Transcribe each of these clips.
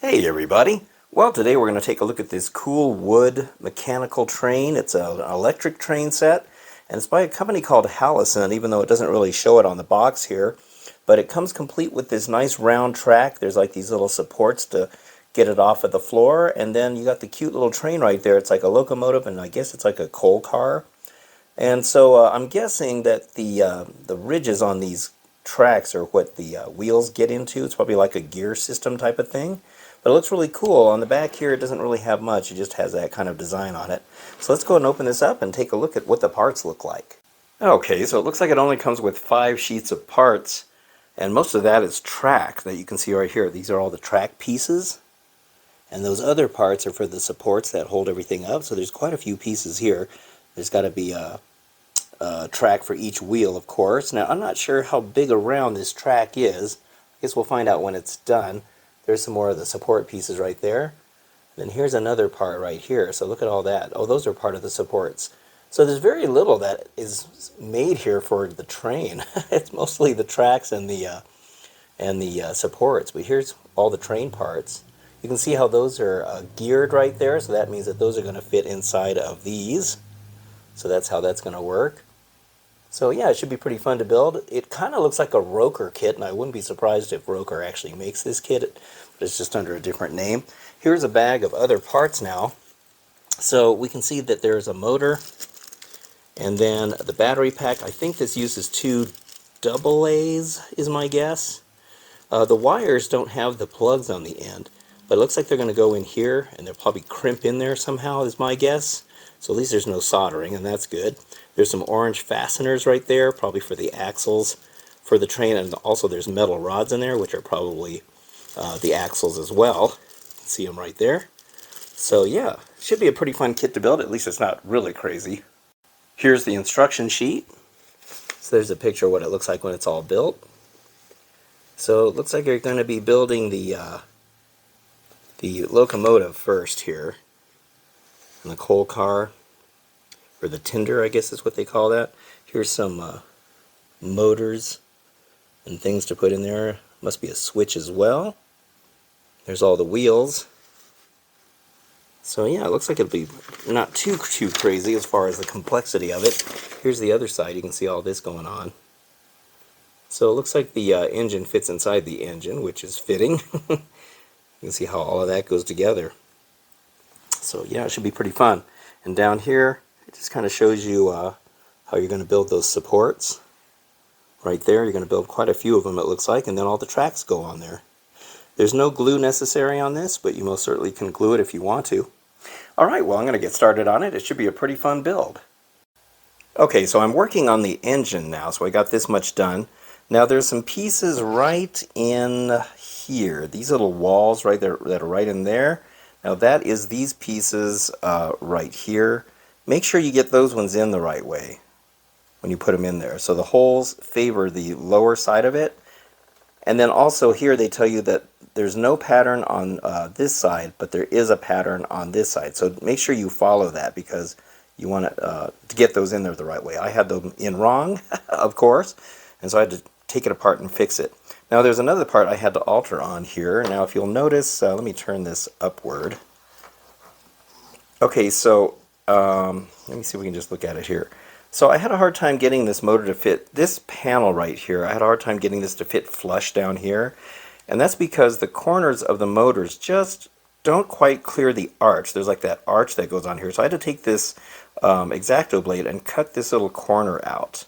Hey everybody! Well, today we're going to take a look at this cool wood mechanical train. It's an electric train set, and it's by a company called Hallisun, even though it doesn't really show it on the box here. But it comes complete with this nice round track. There's like these little supports to get it off of the floor, and then you got the cute little train right there. It's like a locomotive, and I guess it's like a coal car. And so I'm guessing that the ridges on these tracks are what the wheels get into. It's probably like a gear system type of thing. But it looks really cool. On the back here, it doesn't really have much. It just has that kind of design on it. So let's go and open this up and take a look at what the parts look like. Okay, so it looks like it only comes with 5 sheets of parts. And most of that is track that you can see right here. These are all the track pieces. And those other parts are for the supports that hold everything up. So there's quite a few pieces here. There's got to be a track for each wheel, of course. Now, I'm not sure how big around this track is. I guess we'll find out when it's done. There's some more of the support pieces right there. Then here's another part right here. So look at all that. Oh, those are part of the supports. So there's very little that is made here for the train. It's mostly the tracks and the supports. But here's all the train parts. You can see how those are geared right there. So that means that those are going to fit inside of these. So that's how that's going to work. So yeah, it should be pretty fun to build. It kind of looks like a Roker kit, and I wouldn't be surprised if Roker actually makes this kit, but it's just under a different name. Here's a bag of other parts now. So we can see that there's a motor, and then the battery pack. I think this uses 2 AA's, is my guess. The wires don't have the plugs on the end, but it looks like they're going to go in here, and they'll probably crimp in there somehow, is my guess. So at least there's no soldering, and that's good. There's some orange fasteners right there, probably for the axles for the train, and also there's metal rods in there, which are probably the axles as well. You can see them right there. So yeah, should be a pretty fun kit to build. At least it's not really crazy. Here's the instruction sheet. So there's a picture of what it looks like when it's all built. So it looks like you're going to be building the locomotive first here, and the coal car, or the tender, I guess is what they call that. Here's some motors and things to put in there. Must be a switch as well. There's all the wheels. So yeah, it looks like it'll be not too crazy as far as the complexity of it. Here's the other side. You can see all this going on. So it looks like the engine fits inside the engine, which is fitting. You can see how all of that goes together. So yeah, it should be pretty fun. And down here, it just kind of shows you how you're going to build those supports. Right there, you're going to build quite a few of them, it looks like, and then all the tracks go on there. There's no glue necessary on this, but you most certainly can glue it if you want to. Alright, well, I'm going to get started on it. It should be a pretty fun build. Okay, so I'm working on the engine now, so I got this much done. Now there's some pieces right in here. These little walls right there that are right in there. Now that is these pieces right here. Make sure you get those ones in the right way when you put them in there. So the holes favor the lower side of it. And then also here they tell you that there's no pattern on this side, but there is a pattern on this side. So make sure you follow that because you want to get those in there the right way. I had them in wrong, of course, and so I had to take it apart and fix it. Now there's another part I had to alter on here. Now if you'll notice, let me turn this upward. Okay, so let me see if we can just look at it here. So I had a hard time getting this motor to fit this panel right here. I had a hard time getting this to fit flush down here. And that's because the corners of the motors just don't quite clear the arch. There's like that arch that goes on here. So I had to take this X-Acto blade and cut this little corner out.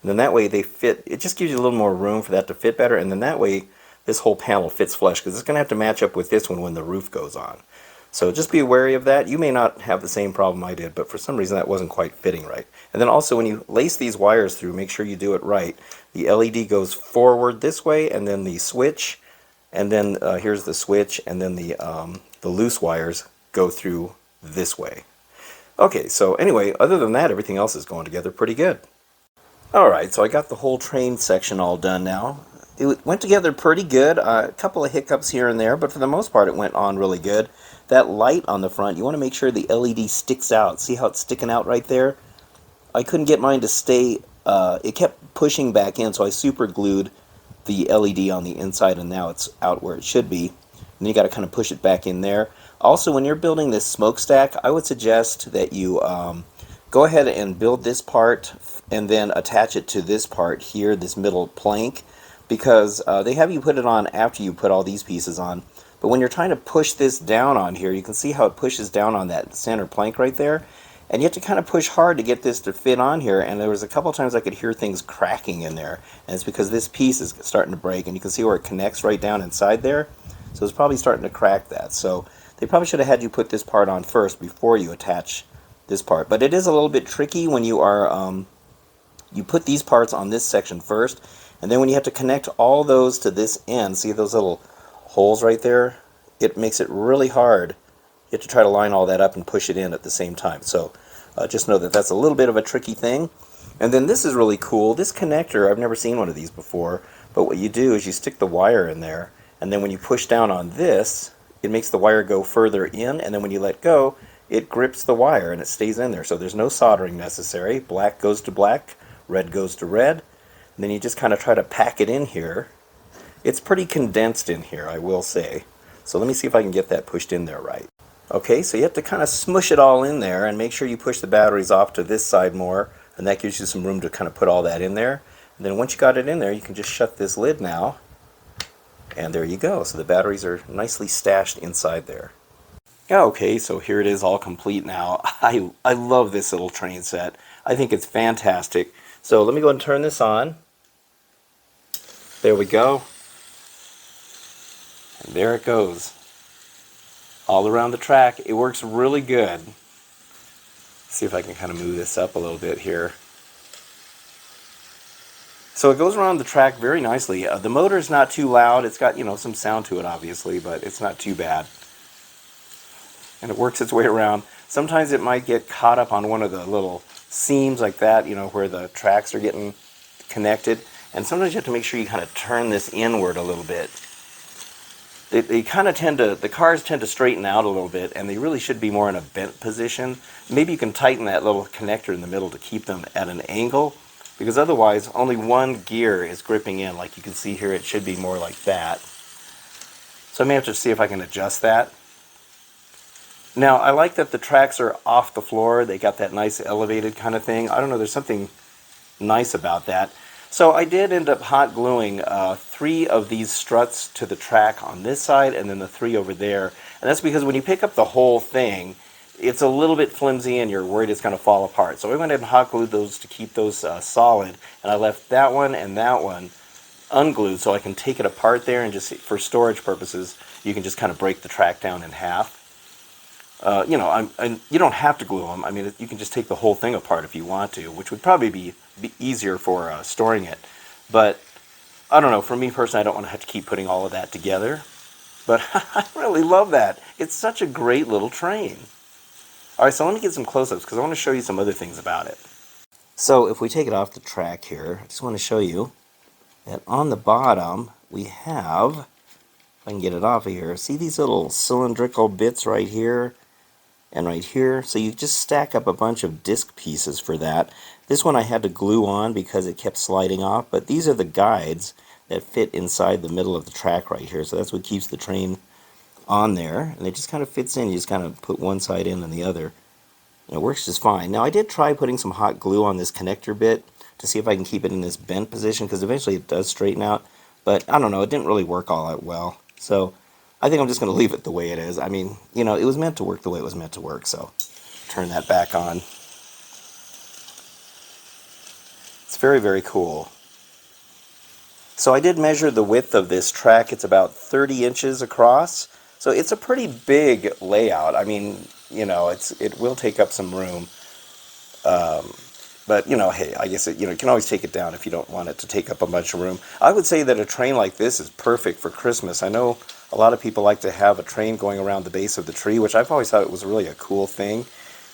And then that way they fit, it just gives you a little more room for that to fit better, and then that way this whole panel fits flush, because it's going to have to match up with this one when the roof goes on. So just be wary of that. You may not have the same problem I did, but for some reason that wasn't quite fitting right. And then also when you lace these wires through, make sure you do it right. The LED goes forward this way, and then the switch, and then here's the switch, and then the loose wires go through this way. Okay, so anyway, other than that, everything else is going together pretty good. Alright, so I got the whole train section all done now. It went together pretty good. A couple of hiccups here and there, but for the most part it went on really good. That light on the front, you want to make sure the LED sticks out. See how it's sticking out right there? I couldn't get mine to stay, it kept pushing back in, so I super glued the LED on the inside, and now it's out where it should be. then you got to kind of push it back in there. Also, when you're building this smokestack, I would suggest that you go ahead and build this part and then attach it to this part here, this middle plank, because they have you put it on after you put all these pieces on. But when you're trying to push this down on here, you can see how it pushes down on that center plank right there. And you have to kind of push hard to get this to fit on here, and there was a couple times I could hear things cracking in there, and it's because this piece is starting to break, and you can see where it connects right down inside there. So it's probably starting to crack that. So they probably should have had you put this part on first before you attach this part. But it is a little bit tricky when you are you put these parts on this section first, and then when you have to connect all those to this end, see those little holes right there? It makes it really hard. You have to try to line all that up and push it in at the same time. So just know that that's a little bit of a tricky thing. And then this is really cool. This connector, I've never seen one of these before, but what you do is you stick the wire in there, and then when you push down on this, it makes the wire go further in, and then when you let go, it grips the wire and it stays in there. So there's no soldering necessary. Black goes to black, red goes to red, and then you just kind of try to pack it in here. It's pretty condensed in here, I will say. So let me see if I can get that pushed in there right. Okay, so you have to kind of smush it all in there and make sure you push the batteries off to this side more, and that gives you some room to kind of put all that in there. And then once you got it in there, you can just shut this lid now, and there you go. So the batteries are nicely stashed inside there. Okay, so here it is all complete now. I love this little train set. I think it's fantastic. So let me go and turn this on. There we go. And there it goes. All around the track. It works really good. See if I can kind of move this up a little bit here. So it goes around the track very nicely. The motor is not too loud. It's got, some sound to it, obviously, but it's not too bad. And it works its way around. Sometimes it might get caught up on one of the little seams like that, where the tracks are getting connected. And sometimes you have to make sure you kind of turn this inward a little bit. They kind of the cars tend to straighten out a little bit, and they really should be more in a bent position. Maybe you can tighten that little connector in the middle to keep them at an angle, because otherwise only one gear is gripping in. Like you can see here, it should be more like that. So I may have to see if I can adjust that. Now, I like that the tracks are off the floor. They got that nice elevated kind of thing. I don't know, there's something nice about that. So I did end up hot gluing 3 of these struts to the track on this side and then the 3 over there. And that's because when you pick up the whole thing, it's a little bit flimsy and you're worried it's going to fall apart. So I went ahead and hot glued those to keep those solid. And I left that one and that one unglued so I can take it apart there, and just for storage purposes, you can just kind of break the track down in half. You don't have to glue them. I mean, you can just take the whole thing apart if you want to, which would probably be easier for storing it. But I don't know. For me personally, I don't want to have to keep putting all of that together. But I really love that. It's such a great little train. All right, so let me get some close-ups because I want to show you some other things about it. So if we take it off the track here, I just want to show you that on the bottom we have, if I can get it off of here, see these little cylindrical bits right here and right here? So you just stack up a bunch of disc pieces for that. This one I had to glue on because it kept sliding off, but these are the guides that fit inside the middle of the track right here. So that's what keeps the train on there, and it just kind of fits in. You just kind of put one side in and the other, and it works just fine. Now I did try putting some hot glue on this connector bit to see if I can keep it in this bent position, because eventually it does straighten out, but I don't know, it didn't really work all that well. So I think I'm just going to leave it the way it is. I mean, it was meant to work the way it was meant to work, so turn that back on. It's very, very cool. So I did measure the width of this track. It's about 30 inches across. So it's a pretty big layout. I mean, it will take up some room. But, hey, I guess you can always take it down if you don't want it to take up a bunch of room. I would say that a train like this is perfect for Christmas. I know a lot of people like to have a train going around the base of the tree, which I've always thought it was really a cool thing.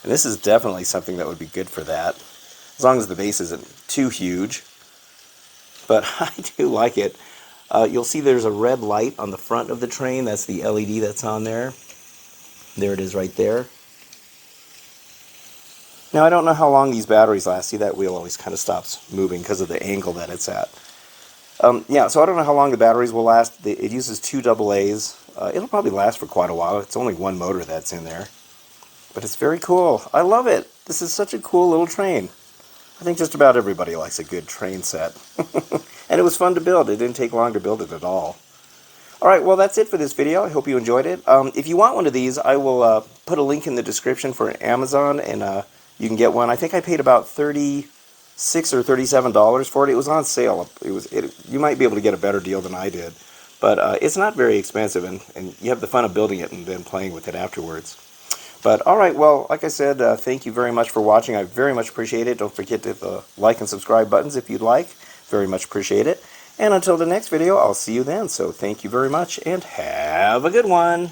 And this is definitely something that would be good for that, as long as the base isn't too huge. But I do like it. You'll see there's a red light on the front of the train. That's the LED that's on there. There it is right there. Now I don't know how long these batteries last. See, that wheel always kind of stops moving because of the angle that it's at. Yeah, so I don't know how long the batteries will last. It uses 2 AA's, It'll probably last for quite a while. It's only one motor that's in there. But it's very cool. I love it. This is such a cool little train. I think just about everybody likes a good train set. And it was fun to build. It didn't take long to build it at all. Alright, well that's it for this video. I hope you enjoyed it. If you want one of these, I will put a link in the description for Amazon, and you can get one. I think I paid about $36 or $37 for it. It was on sale. You might be able to get a better deal than I did. But it's not very expensive, and you have the fun of building it and then playing with it afterwards. But alright, well, like I said, thank you very much for watching. I very much appreciate it. Don't forget to hit the like and subscribe buttons if you'd like. Very much appreciate it. And until the next video, I'll see you then. So thank you very much, and have a good one.